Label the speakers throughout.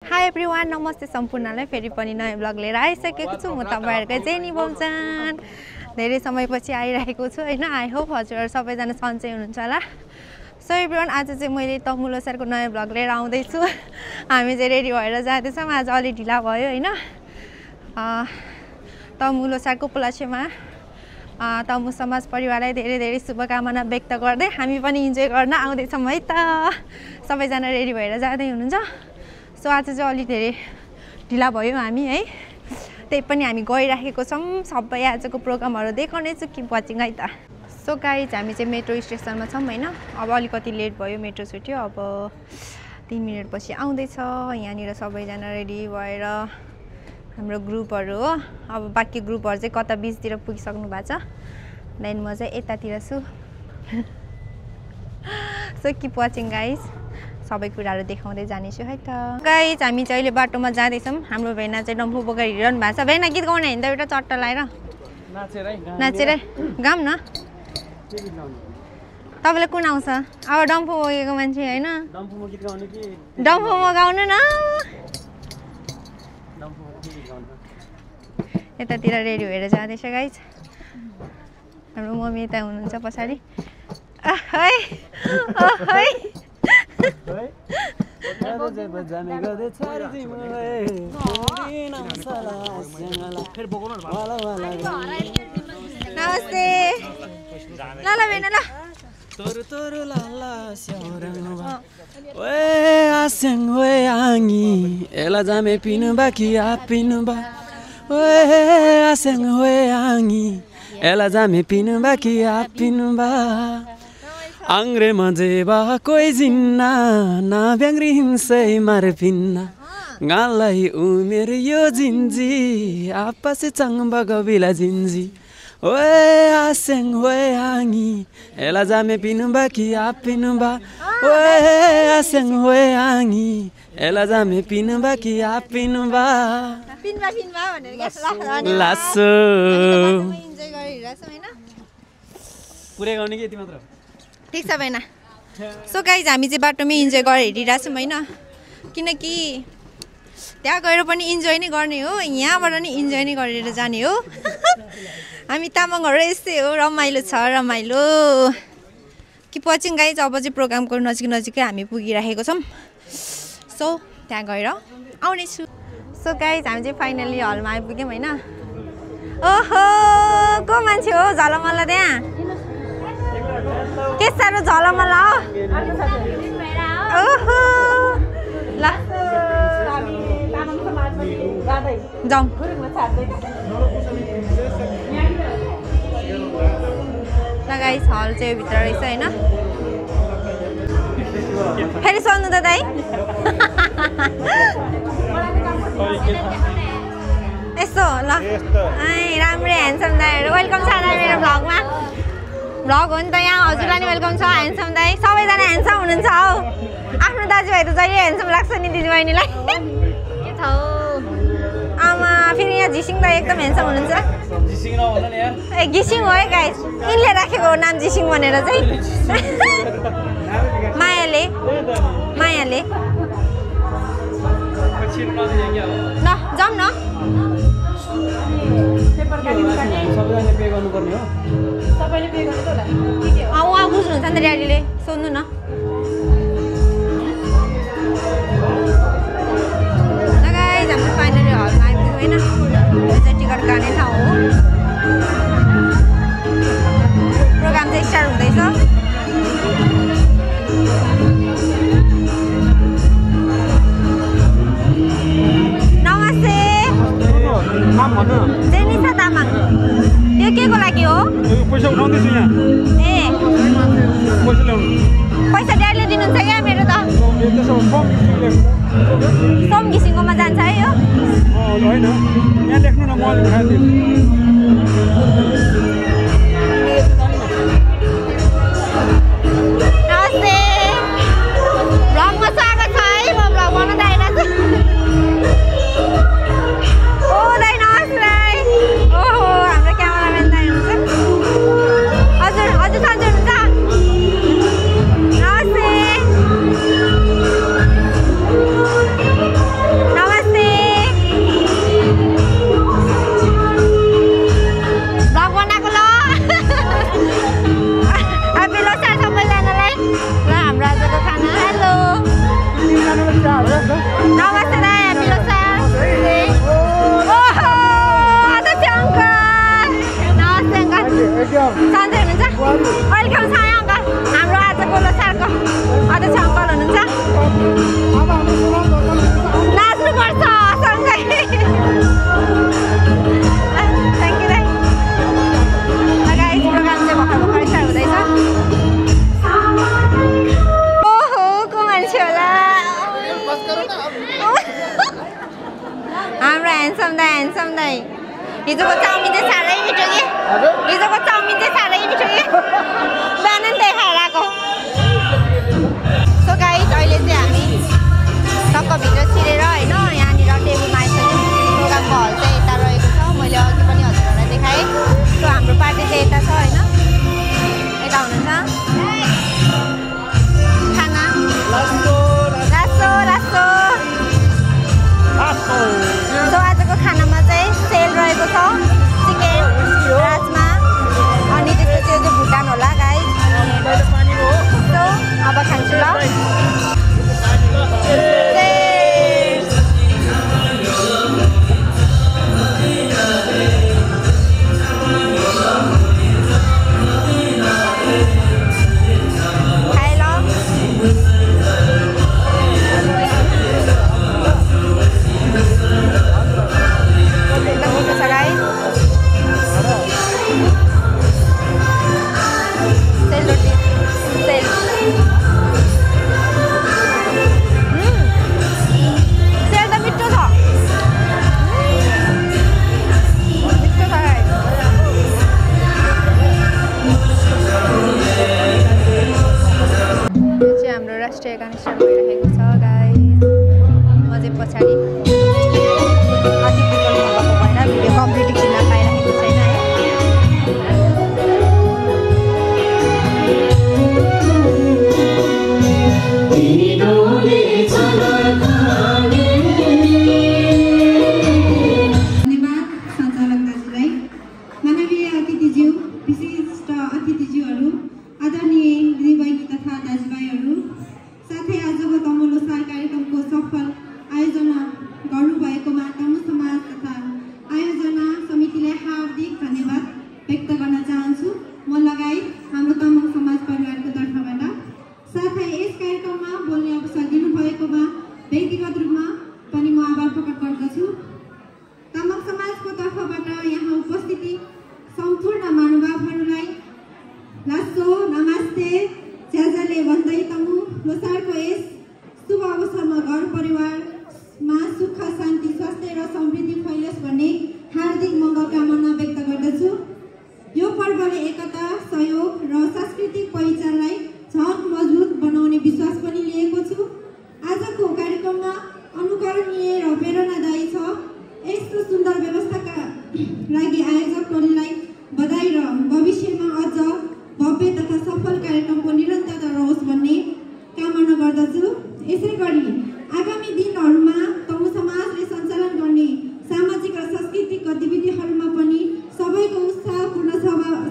Speaker 1: High everyone, नमस्ते सम्पूर्णलाई फेरि पनि नयाँ ब्लग लिएर आइसकेको छु। म तपाईहरुकै जेनी बोल्छन्। धेरै समयपछि आइरहेको छु हैन। आई होप हजुरहरु सबैजना सन्चै हुनुहुन्छ होला। सो एभ्रिवान, आज चाहिँ मैले तमु लोसारको नयाँ ब्लग लिएर आउँदै छु। हामी चाहिँ रेडी भएर जाँदैछौँ। आज अलि ढिला भयो हैन। तमु लोसारको उपलक्ष्यमा तमु समाज परिवारलाई धेरै धेरै शुभकामना व्यक्त गर्दै हामी पनि इन्जोय गर्न आउँदैछौँ है त। सबैजना रेडी भएर जाँदै हुनुहुन्छ। सो आज चाहिँ अलि धेरै ढिला भयो हामी है। त्यही पनि हामी गइराखेको छौँ। सबै आजको प्रोग्रामहरू देखाउने छु, किप वाचिङ है त। सो गाइज, हामी चाहिँ मेट्रो स्टेसनमा छौँ हैन। अब अलिकति लेट भयो, मेट्रो छुट्यो। अब 3 मिनेट पछि आउँदैछ। यहाँनिर सबैजना रेडी भएर हाम्रो ग्रुपहरू हो। अब बाँकी ग्रुपहरू चाहिँ कता बिचतिर पुगिसक्नु भएको छ। देन म चाहिँ यतातिर छु। सो किप वाचिङ गाइज, सबै कुराहरू देखाउँदै जानेछु है त। गाइज, हामी चाहिँ अहिले बाटोमा जाँदैछौँ। हाम्रो भेना चाहिँ डम्फु बोकेर हिँडिरहनु भएको छ। भेना गीत गाउने होइन त, एउटा चट्टा लगाएर नाचेरै गाऊँ न। तपाईँलाई कुन आउँछ? अब डम्फु बोकेको मान्छे होइन, डम्फुमा गाउनु न। यतातिर रेडी भएर जाँदैछ गाइज। हाम्रो मम्मी यता हुनुहुन्छ पछाडि। नमस्ते ल भेना ल।
Speaker 2: तोरो तोरो लाला स्याउरङवा ओए आस्याङ ओए आङी एला जामे पिनु बाकी आ पिनु बा ओए आस्याङ ओए आङी एला जामे पिनु बाकी आ पिनु बा आंग्रे मजे बा कोई जिन्ना ना ब्याङ्ग्री हिंसै मार पिन्ना गालाई उमेर यो जिन्जी आपसे चङ्बा गबिला जिन्जी ओए आस्याङ ओए आङी एला जामे पिनु बाकी आ पिनु बा ओए आस्याङ ओए आङी एला जामे पिनु बाकी आ पिनु बा
Speaker 1: पिन्बा भनेर के
Speaker 2: लासो
Speaker 1: इन्जोय गरिरहेछौँ हैन।
Speaker 2: पुरै गाउने के यति मात्र
Speaker 1: ठीक छ भेना। सो गाइज, हामी चाहिँ बाटोमै इन्जोय गरेर हिँडिरहेछौँ होइन। किनकि त्यहाँ गएर पनि इन्जोय नै गर्ने हो, यहाँबाट नि इन्जोय नै गरेर जाने हो। हामी तामाङहरू यस्तै हो, रमाइलो छ रमाइलो। कि पछि गाइज, अब चाहिँ प्रोग्रामको नजिकै हामी पुगिराखेको छौँ। सो त्यहाँ गएर आउनेछु। सो गाइज, हामी चाहिँ फाइनली हलमा आइपुग्यौँ होइन। ओहो, को मान्छे हो झलमल्ल त्यहाँ? के साह्रो झलमल्ल हो। ओहो ल जाउँ। ल गाइस, हल चाहिँ भित्र रहेछ होइन। फेरि सोध्नु त दाइ। यस्तो ल राम्रै ह्यान्डसम दाइहरू वेलकम छ दाइ मेरो भ्लगमा। भ्लग हो नि त, यहाँ हजुरलाई नि वेलकम छ। ह्यान्डसम दाइ, सबैजना ह्यान्डसम हुनुहुन्छ हौ। आफ्नो दाजुभाइ त जहिले ह्यान्डसम लाग्छ नि दिदीबहिनीलाई। के छ हौ आमा, फेरि यहाँ झिसिङ दाइ एकदम ह्यान्डसम हुनुहुन्छ। ए घिसिङ हो है गाइस, यिनले राखेको हो नाम झिसिङ भनेर चाहिँ। मायाले ल जाउँ न। उहाँ बुझ्नुहुन्छ नि त, ड्याडीले सोध्नु न। गाइस, हाम्रो फाइनली हलमा आइपुग्यो होइन। यो चाहिँ टिकट काट्ने ठाउँ हो। प्रोग्राम चाहिँ स्टार्ट हुँदैछ। नमस्ते, जेनिसा तामाङ। यो के को लागि हो?
Speaker 3: पैसा उठाउँदैछु यहाँ।
Speaker 1: ए पैसा ड्याडीले दिनुहुन्छ क्या मेरो त। सोम घिसिङकोमा जान्छ है यो?
Speaker 3: होइन, यहाँ लेख्नु न, म उठाइदिन्छु।
Speaker 1: नमस्ते, भ्लगमा स्वागत छ है। म भ्लग बनाउँदै आइरहेको छु। ओ दाइ नमस्ते। ओहो, हाम्रो क्यामेराम्यान दाइ हुनुहुन्छ। हजुर सन्चै हुनुहुन्छ? नमस्ते। ह्यान्डसम दाइ हिजोको चाउमिन चाहिँ साह्रै मिठो कि हिजोको चाउमिन चाहिँ साह्रै मिठो कि बिहान नि देखाएर आएको सो गाइस अहिले चाहिँ हामी टक्क भित्र छिरेर होइन यहाँनिर टेबलमा आइसक्यौँ प्रोग्रामको हल चाहिँ यता रहेको छ मैले अघि पनि हजुरहरूलाई देखाएँ सो हाम्रो पार्टी चाहिँ यता छ होइन यता हुनुहुन्छ खाना रासो सो आजको खानामा चाहिँ सेल रहेको छ चिकन राजमा अनि त्यसपछि चाहिँ भुटान होला गाइस सो अब खान्छु ल राष्ट्रिय गान स्टार्ट भइरहेको छ गाइस म चाहिँ पछाडि अतिथि गर्नुभएको भएर भिडियो कम्प्लिट गर्न पाइरहेको छैन है
Speaker 4: धन्यवाद सञ्चालक दाजुलाई मानवीय अतिथिज्यू विशिष्ट अतिथिज्यूहरू आदरणीय दिदीबहिनी तथा दाजुभाइहरू साथै आजको तमु लोसार कार्यक्रमको सफल आयोजना गर्नुभएकोमा तमु समाज तथा आयोजना समितिलाई हार्दिक धन्यवाद व्यक्त गर्न चाहन्छु म लगायत हाम्रो तमु समाज परिवारको तर्फबाट साथै यस कार्यक्रममा बोल्ने अवसर दिनुभएकोमा व्यक्तिगत रूपमा पनि म आभार प्रकट गर्दछु तमु समाजको तर्फबाट यहाँ उपस्थिति सम्पूर्ण महानुभावहरूलाई लासो नमस्ते ज्याजाले भन्दै तमु लोसारको यस शुभ अवसरमा घर परिवारमा सुख शान्ति स्वास्थ्य र समृद्धि फैलोस् भन्ने हार्दिक मङ्गल कामना व्यक्त गर्दछु यो पर्वले एकता सहयोग र सांस्कृतिक पहिचानलाई झन मजबुत बनाउने विश्वास पनि लिएको छु आजको कार्यक्रममा अनुकरणीय र प्रेरणादायी छ यस्तो सुन्दर व्यवस्थाका लागि आयोजक टोलीलाई बधाई र भविष्यमा अझ भव्य तथा सफल कार्यक्रमको निरन्तरता रहोस् भन्ने कामना गर्दछु यसै गरी आगामी दिनहरूमा तमु समाजले सञ्चालन गर्ने सामाजिक र सांस्कृतिक गतिविधिहरूमा पनि सबैको उत्साहपूर्ण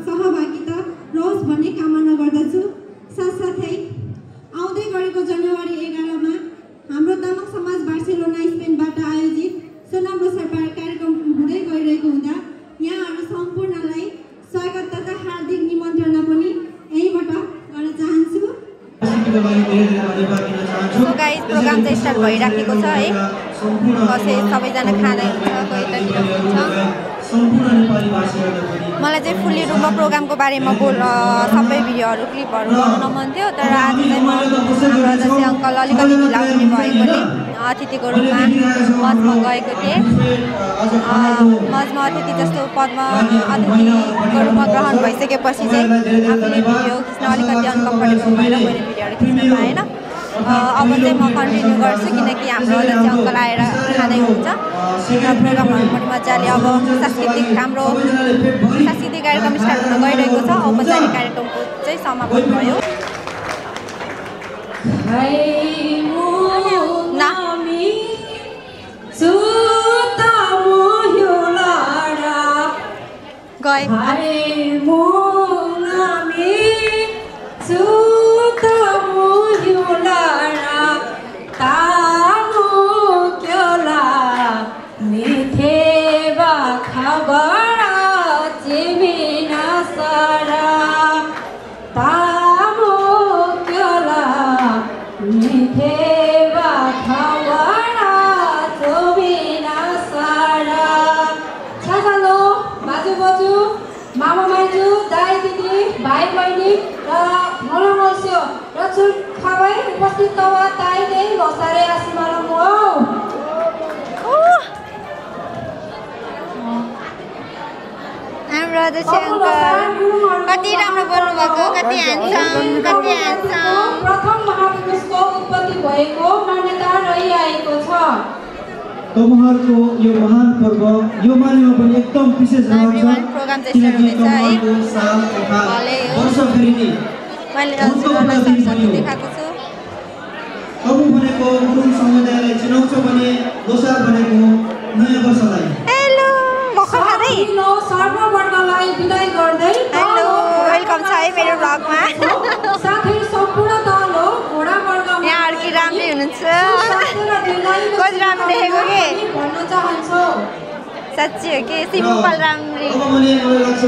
Speaker 4: सहभागिता रहोस् भन्ने कामना गर्दछु साथसाथै आउँदै गरेको जनवरी 11 हाम्रो तमु समाज बार्सेलोना स्पेनबाट आयोजित सोनाम लोसार कार्यक्रम हुँदै गइरहेको हुँदा यहाँहरू सम्पूर्णलाई स्वागत तथा हार्दिक निमन्त्रणा पनि यहीबाट गर्न चाहन्छु
Speaker 1: सो गाइस प्रोग्राम चाहिँ स्टार्ट भइराखेको छ है कसै सबैजना खाँदै हुन्छ कोही यतातिर हुन्छ मलाई चाहिँ फुल्ली रूपमा प्रोग्रामको बारेमा सबै भिडियोहरू क्लिपहरू बनाउन मन थियो तर आज चाहिँ म हाम्रो जस्तै अङ्कल अलिकति ढिला हुने भएकोले अतिथिको रूपमा मजमा गएको थिएँ मजमा अतिथि जस्तो पदमा अतिथिको रूपमा ग्रहण भइसकेपछि चाहिँ आफूले भिडियो खिच्न अलिकति अनकम्फर्टेबल भएर मैले भिडियोहरू खिच्न पाएन अब चाहिँ म कन्टिन्यू गर्छु किनकि हाम्रो जस्तै अङ्कल आएर खाँदै हुन्छ र प्रोग्रामहरू पनि मजाले अब सांस्कृतिक कार्यक्रम स्टार्ट हुन गइरहेको छ औपचारिक कार्यक्रमको चाहिँ समापन भयो
Speaker 4: मामा माइजू दाइ दिदी भाइ बहिनी र मलमल्स्यो र छुट खबै उपस्थित तवा ताइले लोसारे आसिमालम हो
Speaker 1: राजेश अङ्कल कति राम्रो बोल्नुभएको कति ह्यान्डसम
Speaker 5: प्रथम महापुरुषको उत्पत्ति भएको मान्यता रहिआएको छ।
Speaker 6: तमहरको यो महान पर्व यो मानेमा पनि एकदम विशेष रहन्छ किनकि तमहरको साल तथा वर्ष फेरिने
Speaker 1: देखाएको छु।
Speaker 6: तमु भनेको गुरुङ समुदायलाई चिनाउँछ भने लोसार भनेको नयाँ वर्षलाई।
Speaker 1: हेलो भर्खर खाँदै
Speaker 5: सर्ववर्गलाई बिदाई गर्दै
Speaker 1: हेलो वेलकम छ है मेरो ब्लगमा।
Speaker 5: साथै सम्पूर्ण दल हो घोडा वर्गमा
Speaker 1: यहाँ अर्की राम्रै हुनुहुन्छ कति राम्रो देखेको के
Speaker 5: भन्न चाहन्छु।
Speaker 1: साँच्ची हो कि सिम्पल राम्री
Speaker 6: अब मैले मलाई लाग्छ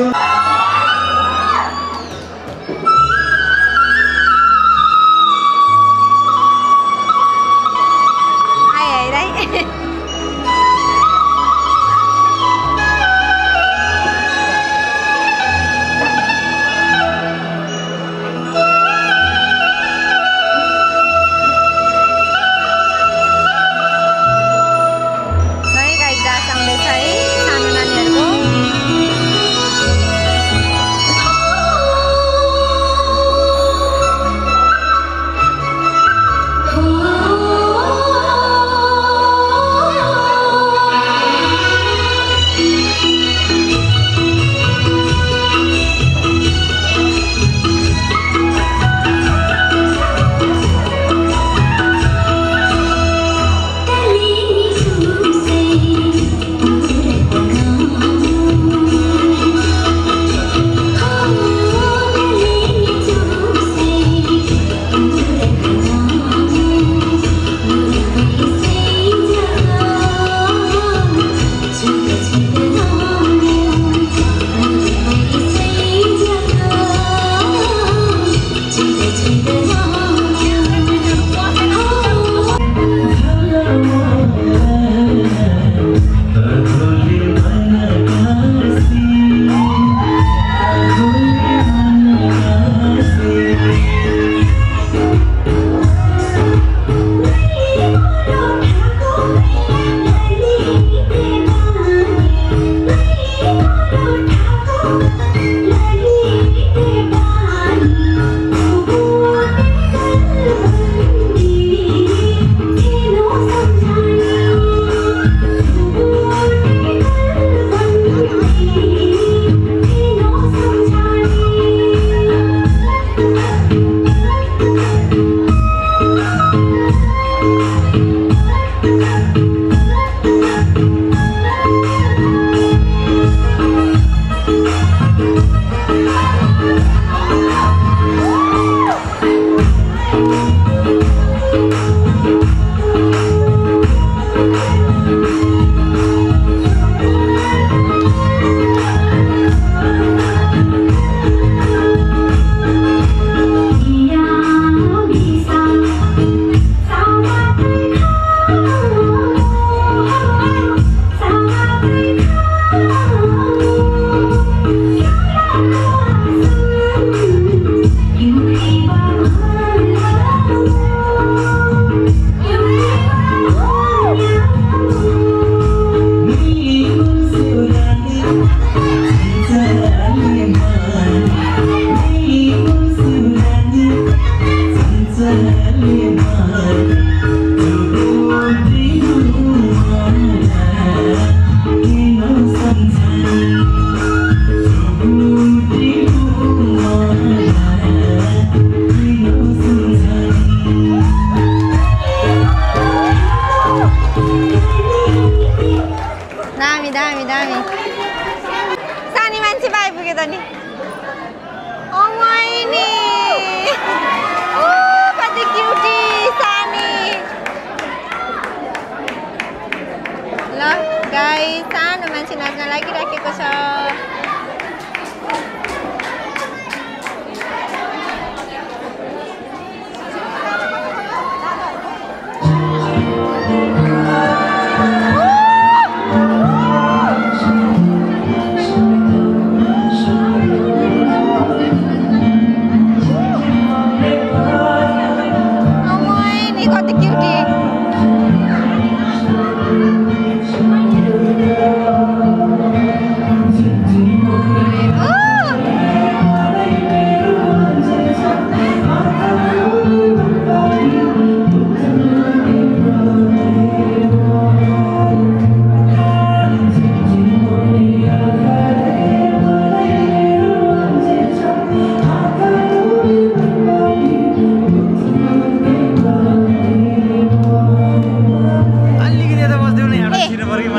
Speaker 6: Thank you.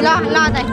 Speaker 1: ल ल दाइ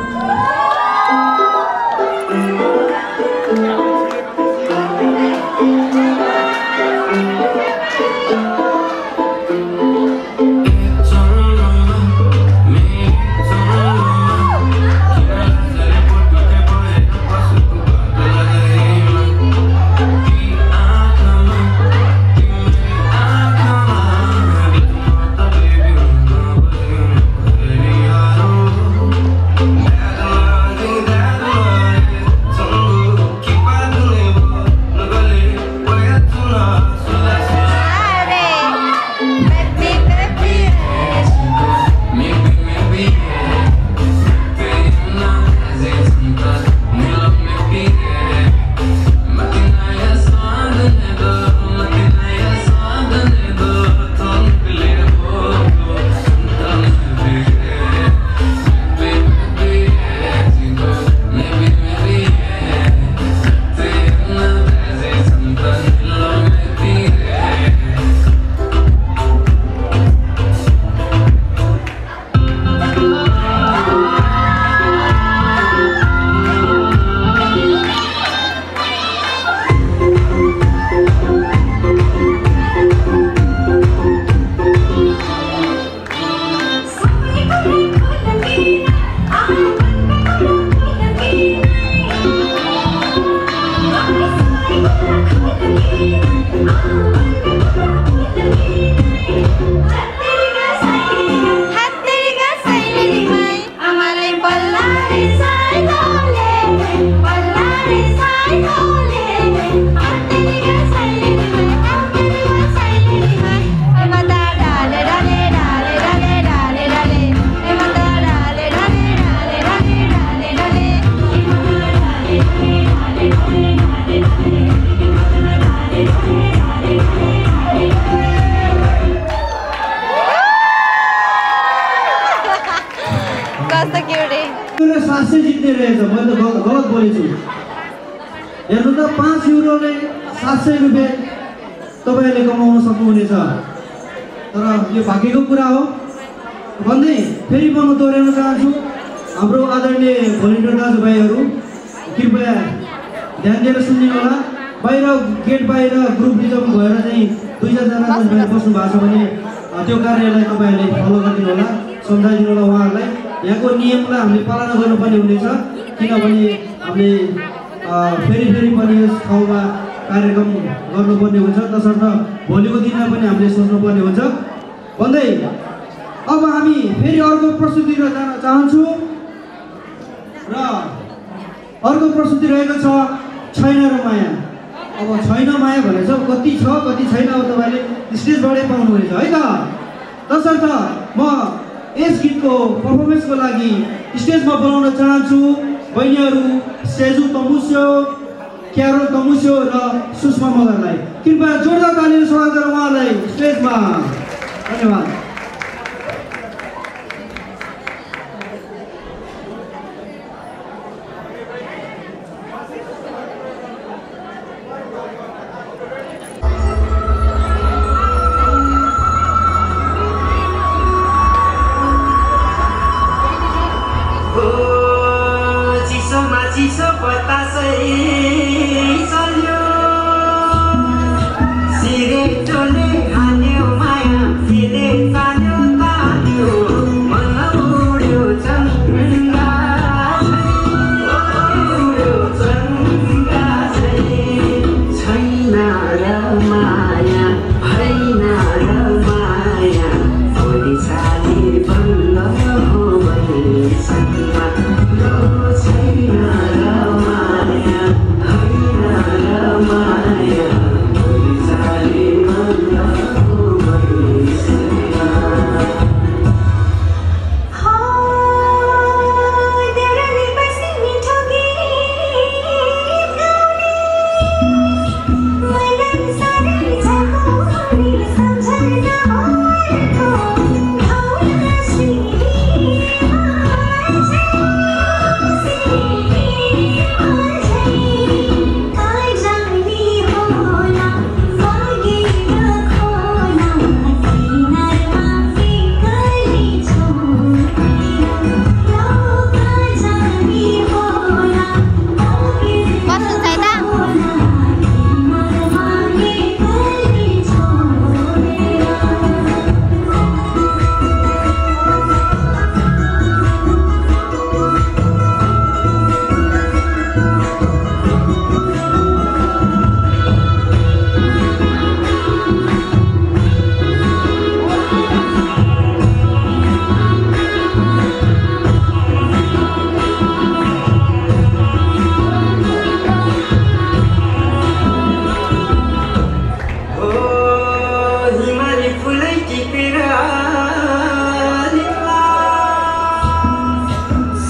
Speaker 6: हेर्नु त 5 युरोले 700 रुपैयाँ तपाईहरुले कमाउन सक्नुहुनेछ तर यो भाग्यको कुरा हो भन्दै फेरि म दोहोर्याउन चाहन्छु हाम्रो आदरणीय भोलिन्टियर दाजुभाइहरु कृपया ध्यान दिएर सुन्दिनु होला बाहिर गेट बाहिर ग्रुप रिजर्भ भएर चाहिँ 2-4 जना दाजुभाइ बस्नु भएको छ भने त्यो कार्यलाई तपाईहरुले फलो गरिदिनु होला सम्झाइदिनु होला उहाँहरुलाई यहाँको नियमलाई हामीले पालना गर्नुपर्ने हुनेछ किनभने हामीले फेरि पनि यस ठाउँमा कार्यक्रम गर्नुपर्ने हुन्छ तसर्थ भोलिको दिनमा पनि हामीले सोच्नुपर्ने हुन्छ भन्दै अब हामी फेरि अर्को प्रस्तुतिमा जान चाहन्छु र अर्को प्रस्तुति रहेको छ छैन र माया अब छैन माया भने चाहिँ कति छ कति छैन अब तपाईले स्टेजबाटै पाउनुहुनेछ है त तसर्थ म यस गीतको परफर्मेन्सको लागि स्टेजमा बोलाउन चाहन्छु बहिनीहरु सेजु तमुस्यो क्यारोल तमुस्यो र सुषमा मगरलाई कृपया जोरदार तालीले स्वागत गरौँ उहाँलाई स्टेजमा धन्यवाद
Speaker 7: Hey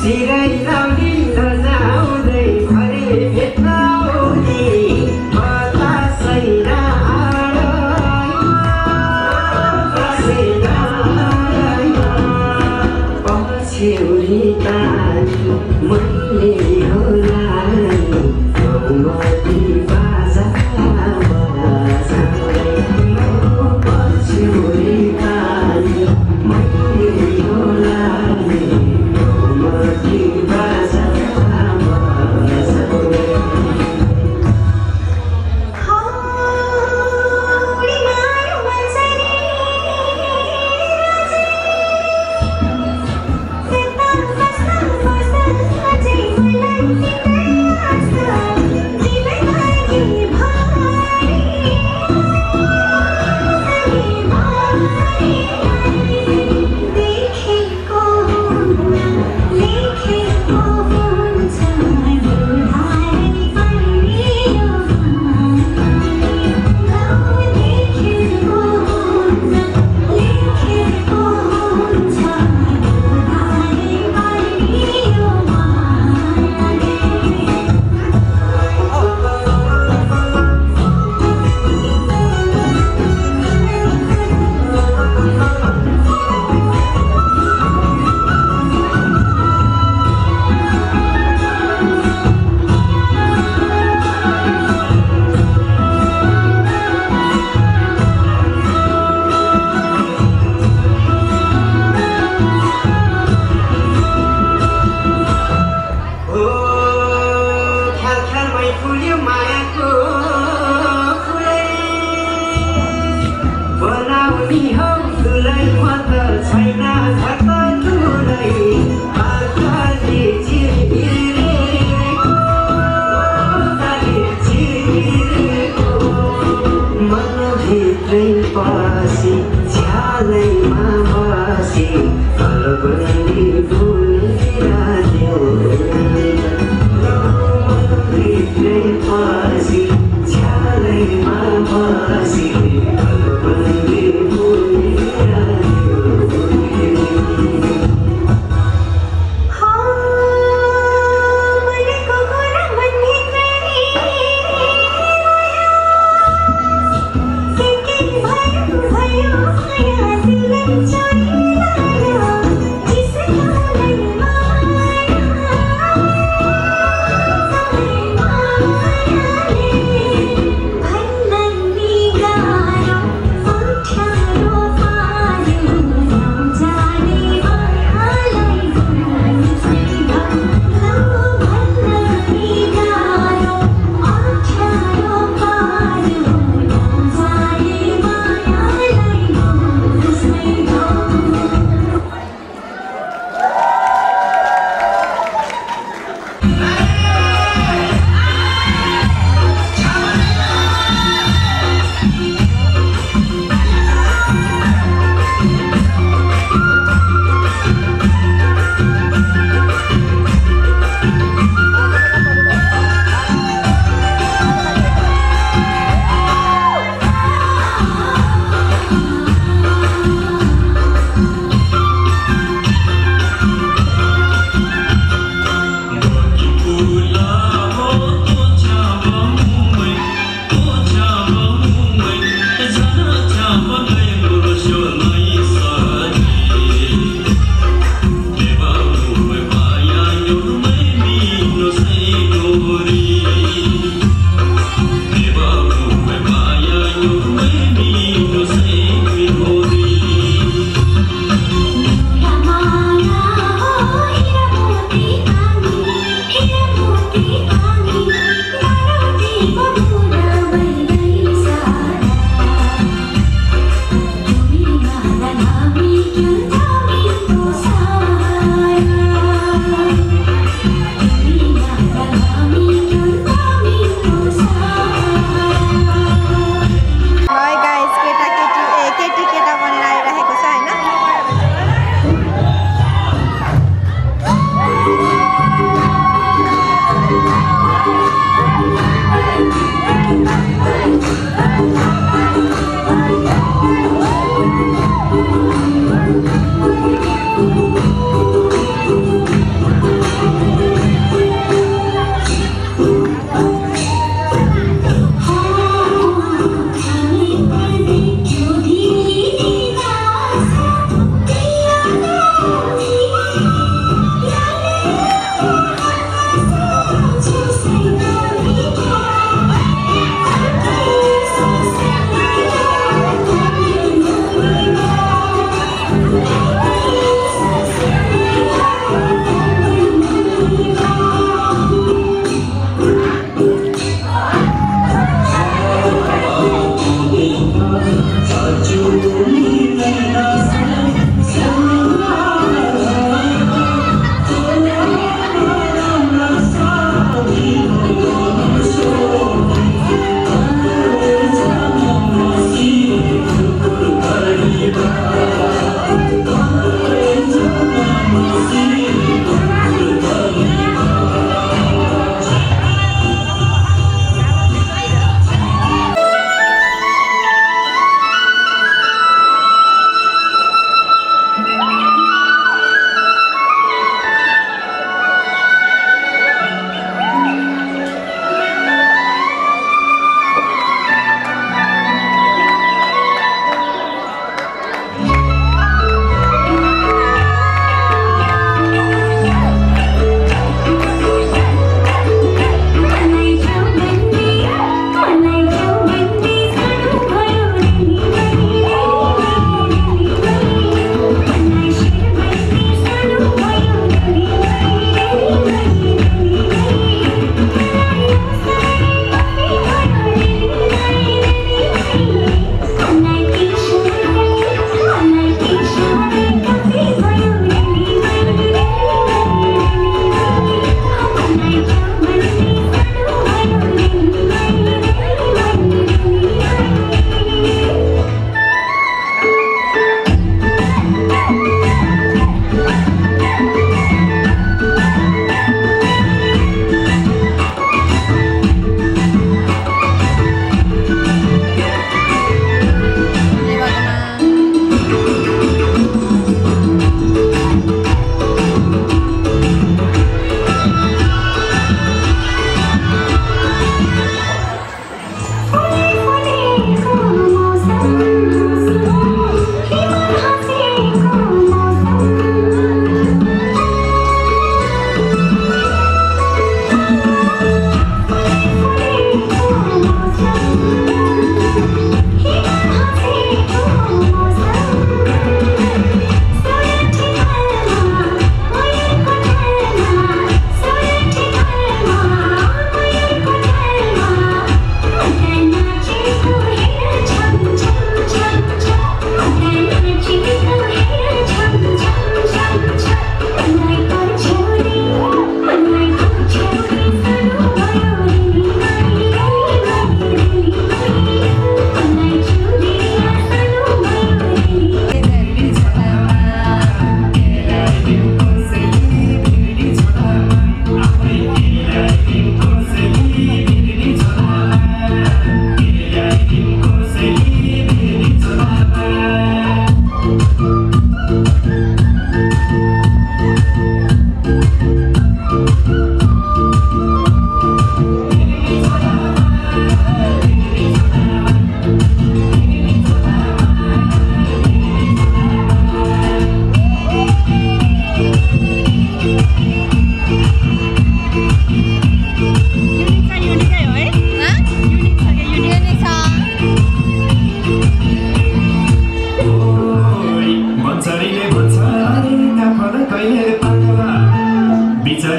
Speaker 7: सिरै लाउनी लजाउँदै घरे भेट्लाउनी बतासैना पछ्यौरी तानी मैले होला मती बाजा पछ्यौरी तानी मैले होला मती बाजा
Speaker 8: Thank you.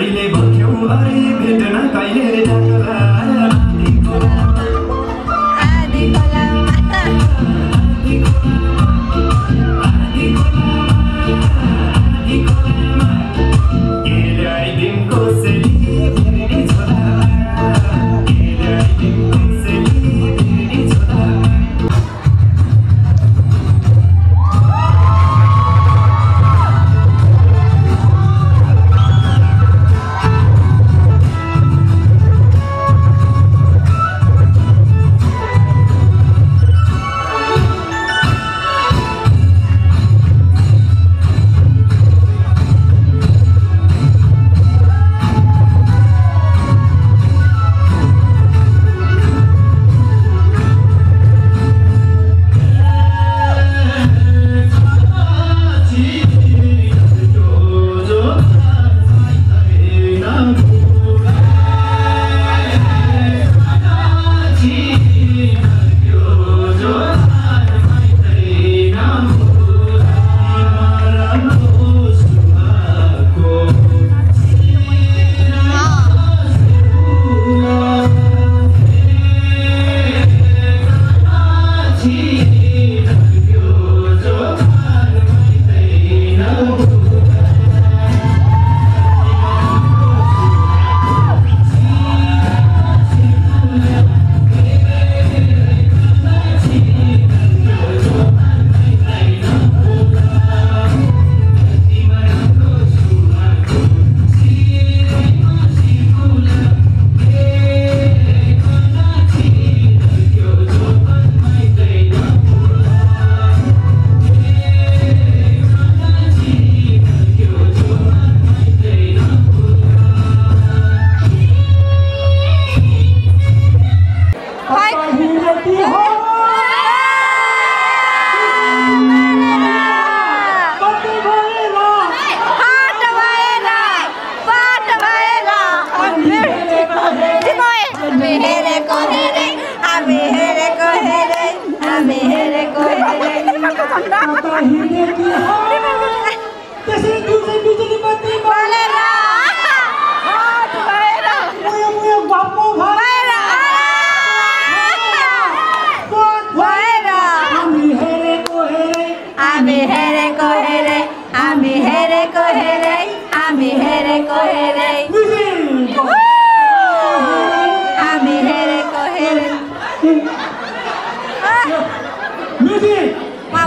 Speaker 7: कहिले भन्थ्यौ अरे भेट्न कहिले डाक्ला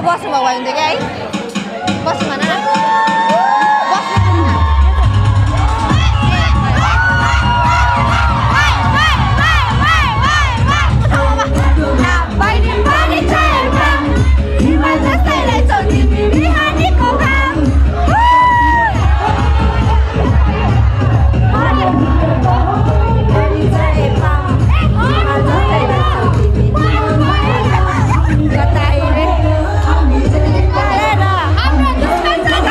Speaker 1: बस्नु भएको हुन्थ्यो क्या है बस्नु भन न
Speaker 8: Let's go.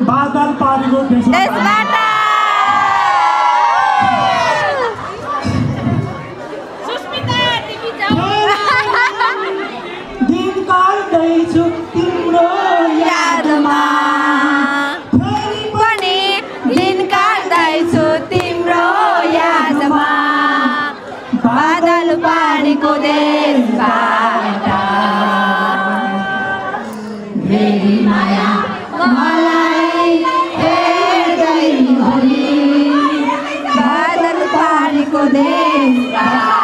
Speaker 3: बादल पारेको
Speaker 1: देशबाट
Speaker 3: दिन काट्दैछु तिम्रो
Speaker 1: यादमा पनि दिन काट्दैछु तिम्रो यादमा बादल पारेको देशबाट मेरी माया मलाई हेर्दै भोलि बादल पारेको देशबाट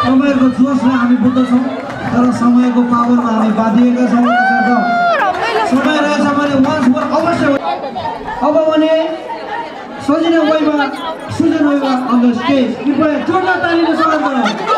Speaker 6: तपाईँहरूको जोसलाई हामी बुझ्दछौँ तर समयको पावरमा हामी बाँधिएका छौँ समय रहेछ भने वान्स मोर अवश्य अब भने सजिना वाइमा सुजन वाइमा अन द स्टेज कृपया जोरदार तालीले स्वागत गरौँ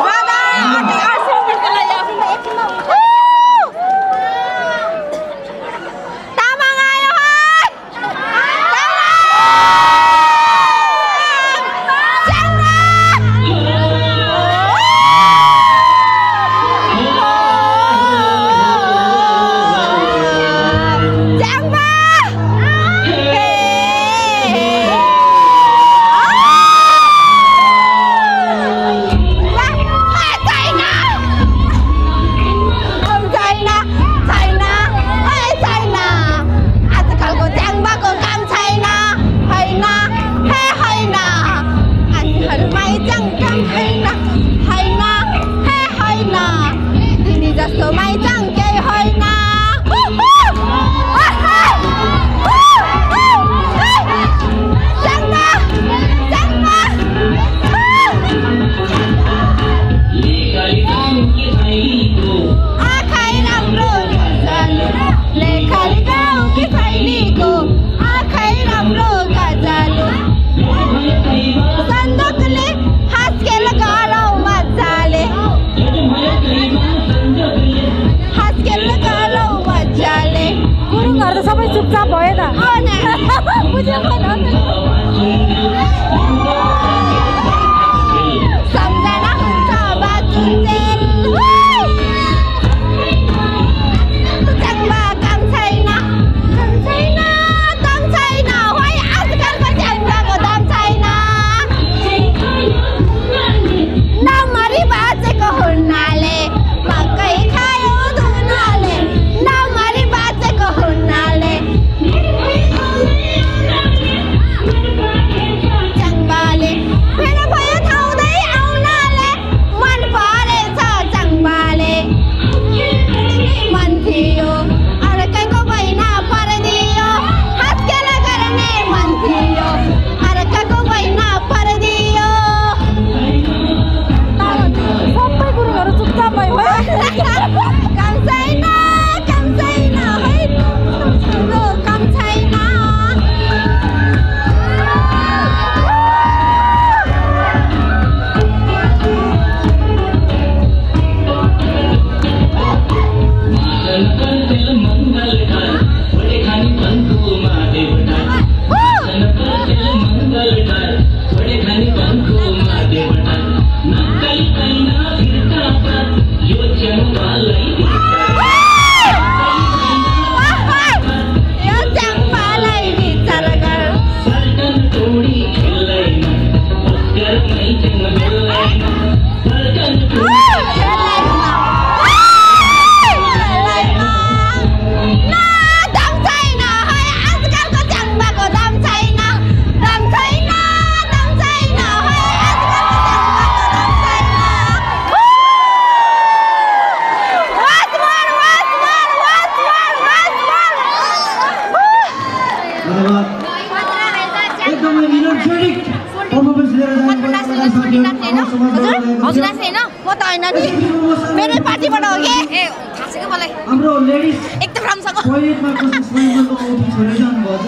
Speaker 6: हाम्रो लेडिज एकदम राम्रोसँग टोयलेटमा कसै स्वयं औठी छोडेर जानु भएछ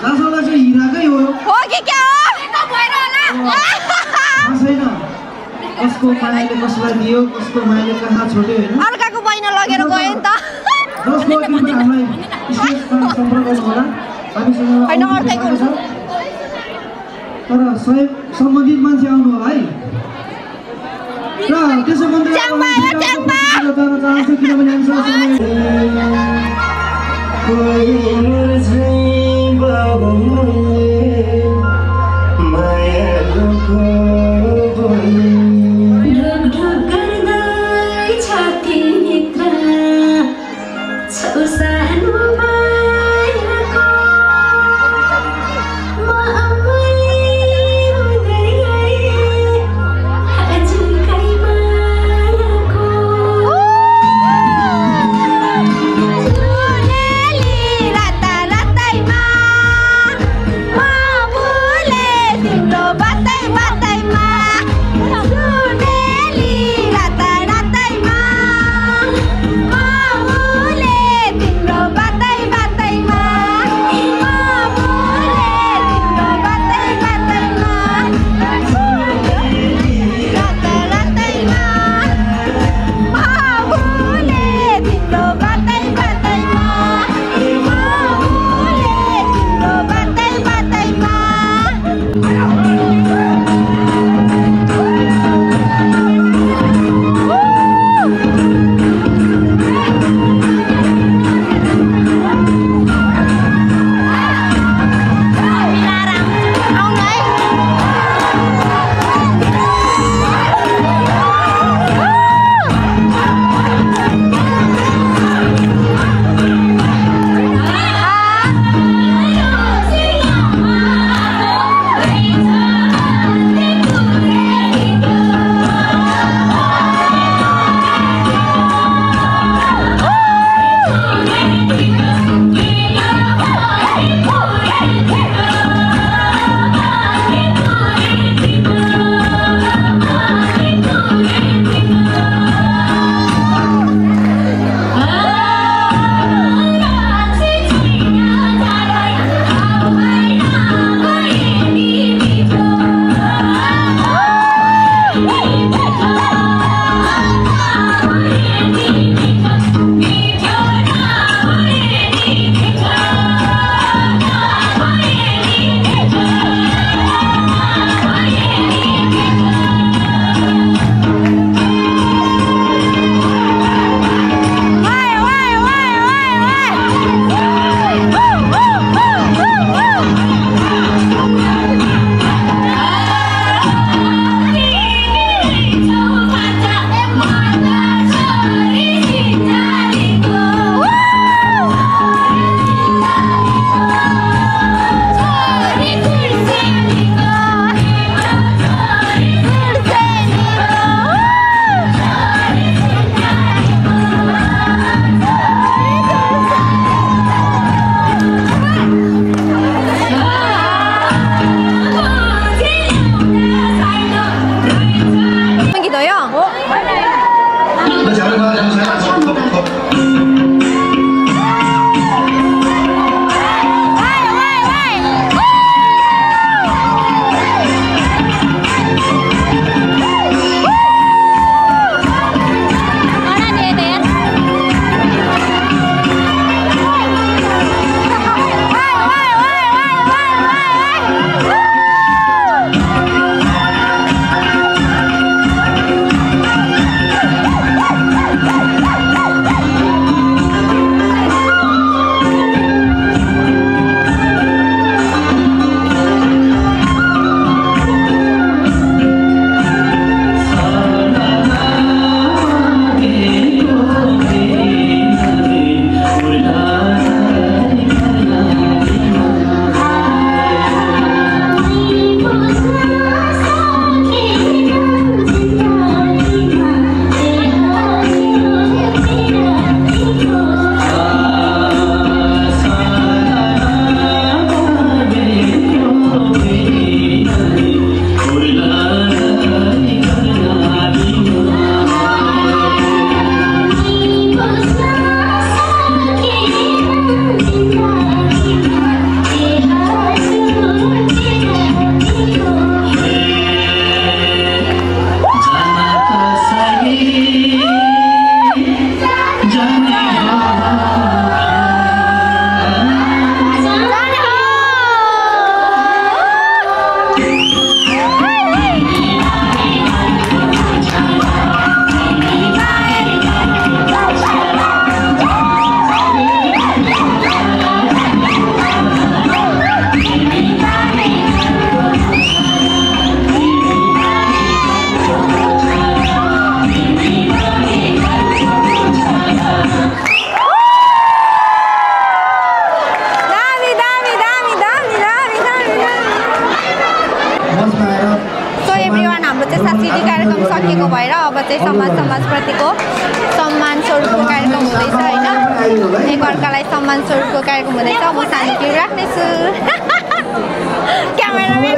Speaker 6: जसलाई चाहिँ हिराकै हो
Speaker 1: कि क्या हो भएर होला
Speaker 6: छैन कसको मायाले कसलाई दियो कसको मायाले कहाँ छोड्यो हैन
Speaker 1: अर्काको बहिनी लगेर गयो नि त
Speaker 6: जसको तिम्रो हामीलाई स्टेजमा सम्पर्क गर्नु होला हामीसँग हैन अर्कैको हुन्छ तर सबै सम्बन्धित मान्छे आउनु होला है र त्यसो भन्दै जान चाहन्छु किनभने हामीसँग
Speaker 1: सांस्कृतिक कार्यक्रम सकिएको भएर अब चाहिँ समाजप्रतिको सम्मान स्वरूपको कार्यक्रम हुँदैछ होइन एकअर्कालाई सम्मान स्वरूपको कार्यक्रम हुँदैछ म शान्ति राख्नेछु क्यामेराम्यान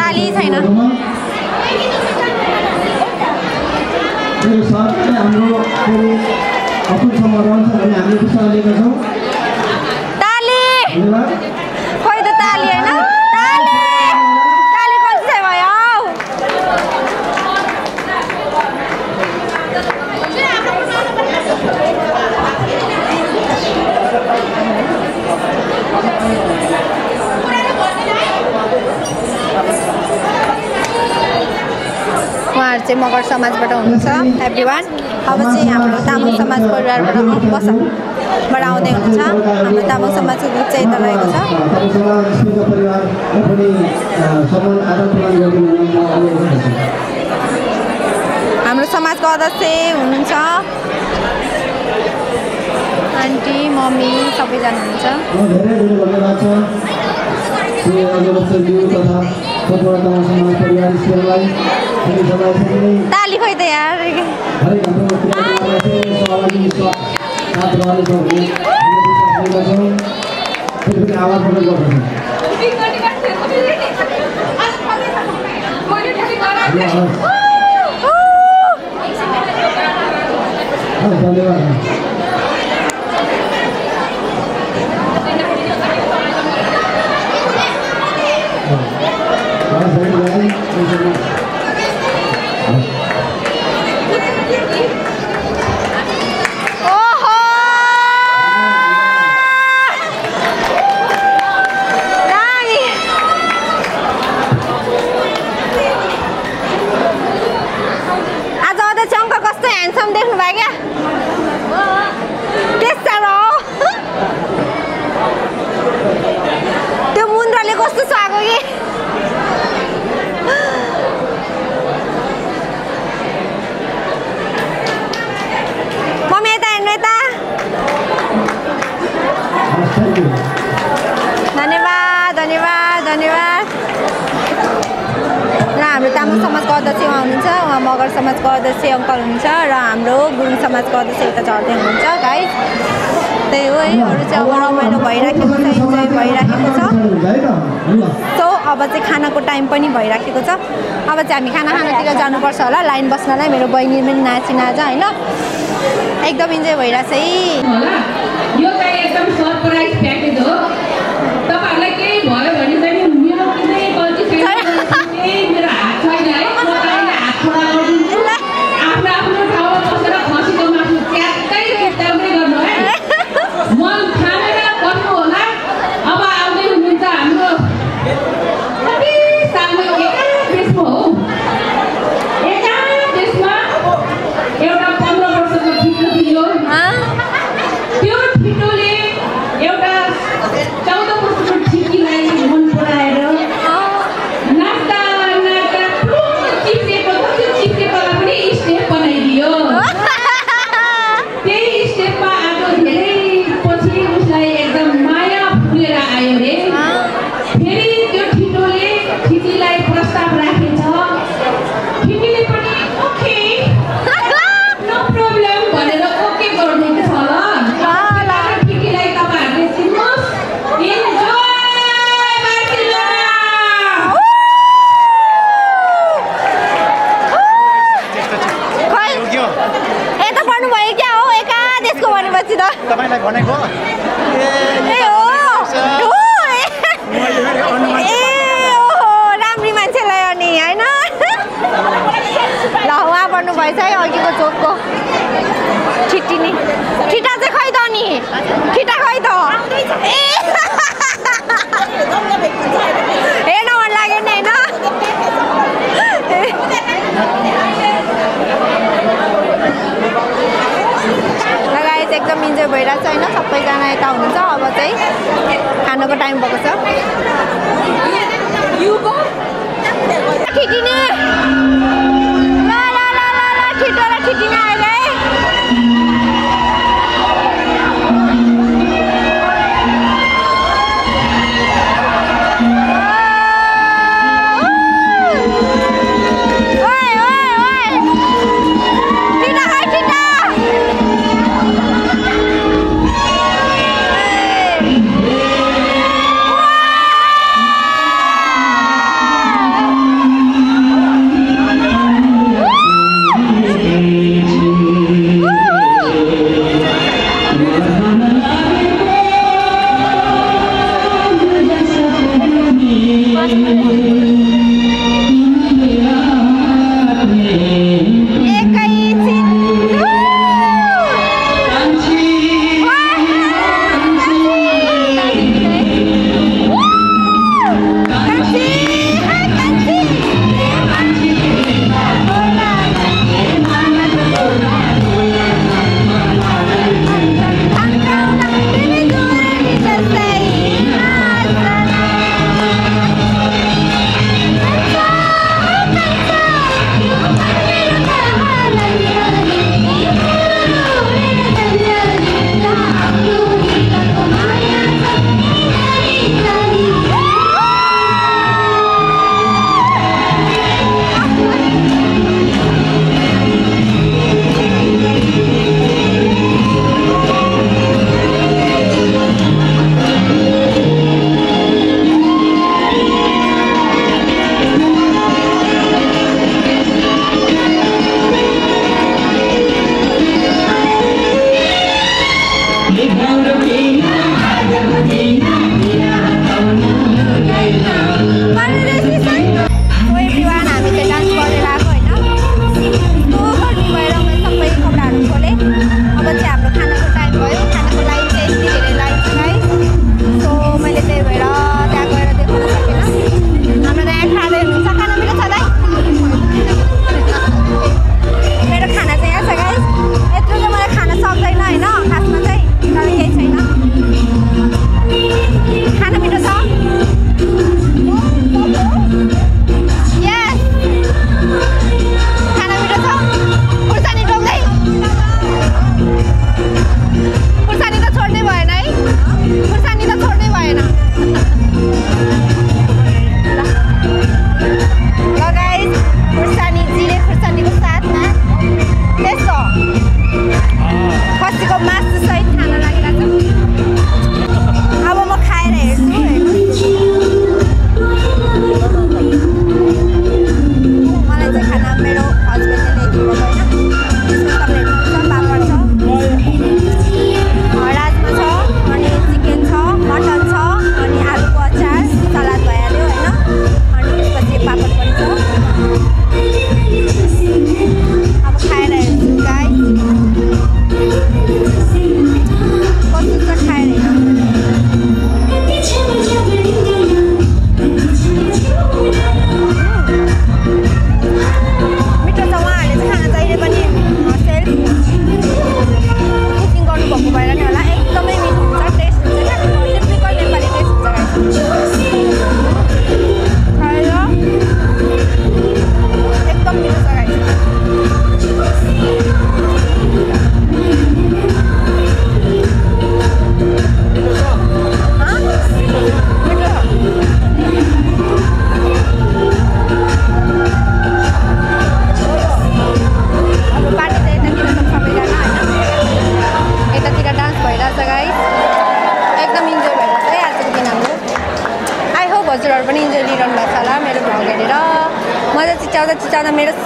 Speaker 1: ताली छैन खोइ त ताली होइन ताली कति भयो उहाँहरू चाहिँ मगर समाजबाट हुनुहुन्छ एभ्रिवान अब चाहिँ हाम्रो तामाङ समाज परिवारबाट आउँदै हुनुहुन्छ हाम्रो तामाङ समाजको ग्रुप चाहिँ यता रहेको छ हाम्रो समाजको अध्यक्ष हुनुहुन्छ आन्टी मम्मी सबैजना हुनुहुन्छ ताली खोइ त यार समाजको अध्यक्ष हुनुहुन्छ उहाँ मगर समाजको अध्यक्ष अङ्कल हुनुहुन्छ र हाम्रो गुरुङ समाजको अध्यक्ष यता झर्दै हुनुहुन्छ गाइस त्यही हो है अरू चाहिँ अब रमाइलो भइराखेको छ इन्जोय भइराखेको छ सो अब चाहिँ खानाको टाइम पनि भइराखेको छ अब चाहिँ हामी खाना खानातिर जानुपर्छ होला लाइन बस्नलाई मेरो बहिनी पनि नाचिनाज होइन एकदम इन्जोय भइरहेछ है
Speaker 5: यो चाहिँ एकदम सरप्राइज प्याकेज हो तपाईहरुलाई केही भयो भने चाहिँ मेरो कुनै गल्ती छैन मेरो हात छैन है म तपाईलाई हात छोडा गर्दिन्छु आफ्नो ठाउँमा बसेर खसीको मासु ट्याक्कै ट्याक्दै गर्नु है मन खानेर गर्नु होला अब आउँदै हुनुहुन्छ हाम्रो कति सालमा एका देशमा हो एका देशमा एउटा 15 वर्षको ठिटो थियो त्यो ठिटोले एउटा 14 वर्षको ठिकीलाई मन पराएर नाच्दा नाच्दा चिप्केकोलाई पनि स्टेप बनाइदियो त्यही स्टेपमा आएको धेरै पछि उसलाई एकदम माया फुलेर आयो रे फेरि त्यो ठिटोले ठिकीलाई प्रस्ताव राखेछ ठिकीले पनि ओके नो प्रब्लम भनेर ओके गरिदिएको छ ल ठिकीलाई तपाईहरुले चिन्नुहोस् इन्जोय मार्टिला यता पढ्नुभयो क्या हो एका देशको भनेपछि त
Speaker 3: तपाईलाई भनेको
Speaker 1: राम्री मान्छेलाई अनि होइन ल उहाँ पढ्नुभएछ है अघिको चोकको ठिटिनी ठिटा चाहिँ खै त नि ठिटा खै त हेर्न मन लाग्यो नि होइन लगाएछ एकदम इन्जोय भइरहेछ होइन सबैजना यता हुनुहुन्छ अब चाहिँ खानको टाइम भएको छ ठिटिनी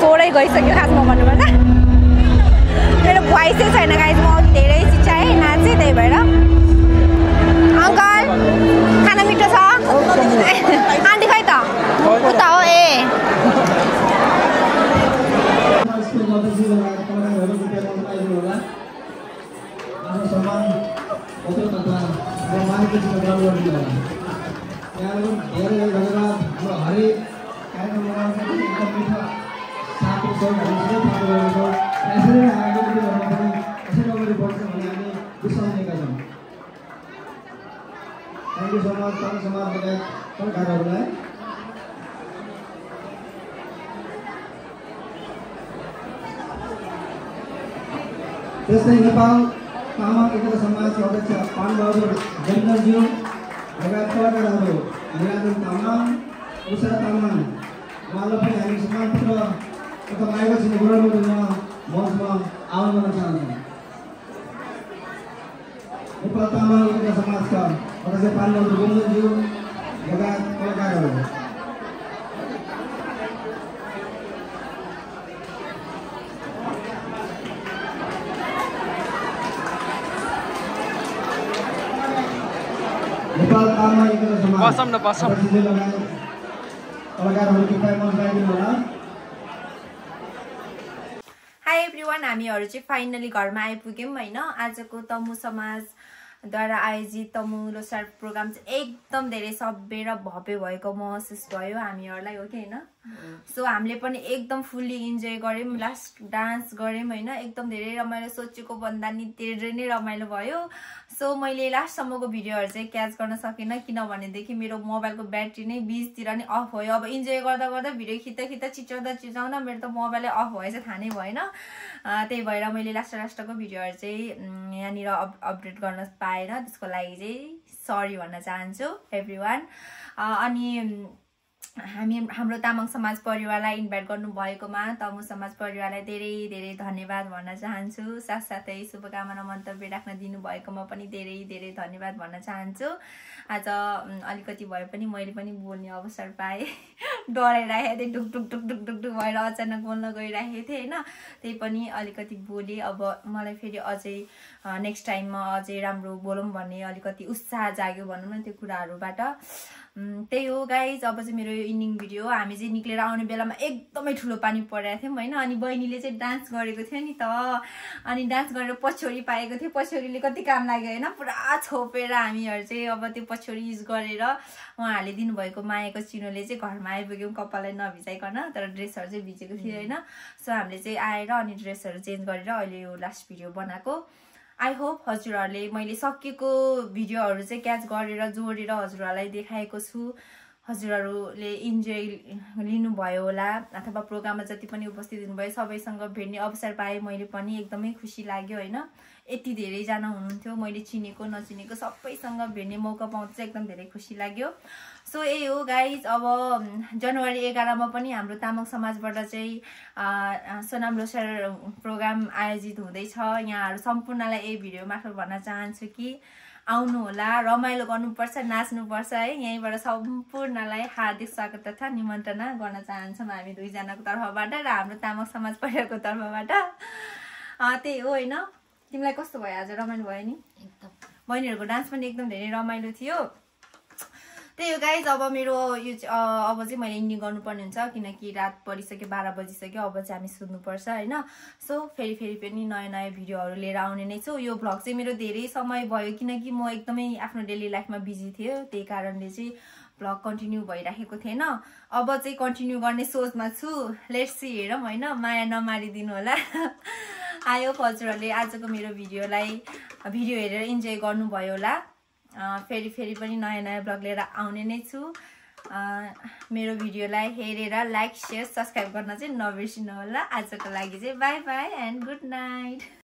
Speaker 1: सोरै गइसक्यो खासमा भन्नुपर्दा मेरो भोइसै छैन गाइज म धेरै चिचाएँ नाचेँ त्यही भएर अङ्कल खाना मिठो छ आन्टी खै त उता हो ए
Speaker 6: Thank you so much, kalagarहरूलाई त्यस्तै नेपाल तामाङ एकता समाजका अध्यक्ष पानबहादुर जङ्गलज्यू लगायत कलाकारहरू निराजन तामाङ उषा तामाङ उहाँलाई पनि हामी सम्मानपत्र तथा मार्गदर्शन गराउनुमा मञ्चमा आह्वान गर्न चाहन्छौँ। नेपाल तामाङ एकता समाजका अध्यक्ष पानबहादुर जङ्गलज्यू लगायत कलाकारहरू नेपाल तामाङ एकता समाज
Speaker 2: पसम न पसम
Speaker 6: कलाकारहरू कृपया मञ्चमा आइदिनु होला।
Speaker 1: हाई एभ्रिवान हामीहरू चाहिँ फाइनली घरमा आइपुग्यौँ होइन। आजको तमु समाजद्वारा आयोजित तमु लोसार प्रोग्राम चाहिँ एकदम धेरै सभ्य र भव्य भएको महसुस भयो हामीहरूलाई हो कि होइन। सो हामीले पनि एकदम फुल्ली इन्जोय गऱ्यौँ, लास्ट डान्स गऱ्यौँ होइन। एकदम धेरै रमाइलो, सोचेको भन्दा नि धेरै नै रमाइलो भयो। सो मैले लास्टसम्मको भिडियोहरू चाहिँ क्याच गर्न सकिनँ किनभनेदेखि मेरो मोबाइलको ब्याट्री नै बिचतिर नै अफ भयो। अब इन्जोय गर्दा गर्दा भिडियो खिच्दा चिचाउँदा मेरो त मोबाइलै अफ भएछ थाहा नै भएन। त्यही भएर मैले लास्टको भिडियोहरू चाहिँ यहाँनिर अपडेट गर्न पाएन, त्यसको लागि चाहिँ सरी भन्न चाहन्छु एभ्रिवान। अनि हाम्रो तामाङ समाज परिवारलाई इन्भाइट गर्नुभएकोमा तमु समाज परिवारलाई धेरै धेरै धन्यवाद भन्न चाहन्छु। साथसाथै शुभकामना मन्तव्य राख्न दिनुभएकोमा पनि धेरै धेरै धन्यवाद भन्न चाहन्छु। आज अलिकति भए पनि मैले पनि बोल्ने अवसर पाएँ, डराइरहेको थिएँ, ढुक ढुक ढुक ढुक ढुक ढुक भएर अचानक बोल्न गइरहेको थिएँ होइन। त्यही पनि अलिकति बोलेँ। अब मलाई फेरि अझै नेक्स्ट टाइममा अझै राम्रो बोलौँ भन्ने अलिकति उत्साह जाग्यो भनौँ न त्यो कुराहरूबाट। त्यही हो गाइज। अब चाहिँ मेरो यो इन्डिङ भिडियो, हामी चाहिँ निक्लेर आउने बेलामा एकदमै ठुलो पानी परिरहेको थियौँ होइन। अनि बहिनीले चाहिँ डान्स गरेको थियो नि त, अनि डान्स गरेर पछ्यौरी पाएको थियो। पछ्यौरीले कति काम लाग्यो होइन, पुरा छोपेर हामीहरू चाहिँ अब त्यो पछ्यौरी युज गरेर उहाँहरूले दिनुभएको मायाको चिनोले चाहिँ घरमा आइपुग्यौँ कपाललाई नभिजाइकन, तर ड्रेसहरू चाहिँ भिजेको थियो होइन। सो हामीले चाहिँ आएर अनि ड्रेसहरू चेन्ज गरेर अहिले यो लास्ट भिडियो बनाएको। आई होप हजुरहरूले मैले सकेको भिडियोहरू चाहिँ क्याच गरेर जोडेर हजुरहरूलाई देखाएको छु। हजुरहरूले इन्जोय लिनुभयो होला, अथवा प्रोग्राममा जति पनि उपस्थित हुनुभयो सबैसँग भेट्ने अवसर पाएँ मैले पनि, एकदमै खुसी लाग्यो होइन। यति धेरैजना हुनुहुन्थ्यो, मैले चिनेको नचिनेको सबैसँग भेट्ने मौका पाउँदा चाहिँ एकदम धेरै खुसी लाग्यो। सो यही हो गाइज। अब जनवरी 11 पनि हाम्रो तामाङ समाजबाट चाहिँ सोनाम लोसार प्रोग्राम आयोजित हुँदैछ। यहाँहरू सम्पूर्णलाई यही भिडियो मार्फत भन्न चाहन्छु कि आउनु होला, रमाइलो गर्नुपर्छ, नाच्नुपर्छ है। यहीँबाट सम्पूर्णलाई हार्दिक स्वागत तथा निमन्त्रणा गर्न चाहन्छौँ हामी दुईजनाको तर्फबाट र हाम्रो तामाङ समाज परिवारको तर्फबाट। त्यही हो होइन। तिमीलाई कस्तो भयो आज, रमाइलो भयो नि? एकदम। बहिनीहरूको डान्स पनि एकदम धेरै रमाइलो थियो। त्यही हो गाइज। अब मेरो यो अब चाहिँ मैले इन्डिङ गर्नुपर्ने हुन्छ किनकि रात परिसक्यो, 12 बजिसक्यो। अब चाहिँ हामी सुत्नुपर्छ होइन। सो फेरि पनि नयाँ भिडियोहरू लिएर आउने नै छु। यो भ्लग चाहिँ मेरो धेरै समय भयो किनकि म एकदमै आफ्नो डेली लाइफमा बिजी थिएँ, त्यही कारणले चाहिँ भ्लग कन्टिन्यू भइराखेको थिएन। अब चाहिँ कन्टिन्यू गर्ने सोचमा छु। लेट्स सी, हेरौँ होइन, माया नमारिदिनु होला। आयो हजुरहरूले आजको मेरो भिडियो हेरेर इन्जोय गर्नुभयो होला। फेरि पनि नयाँ भ्लग लिएर आउने नै छु। मेरो भिडियोलाई हेरेर लाइक, सेयर, सब्सक्राइब गर्न चाहिँ नबिर्सिनु होला। आजको लागि चाहिँ by by and good night.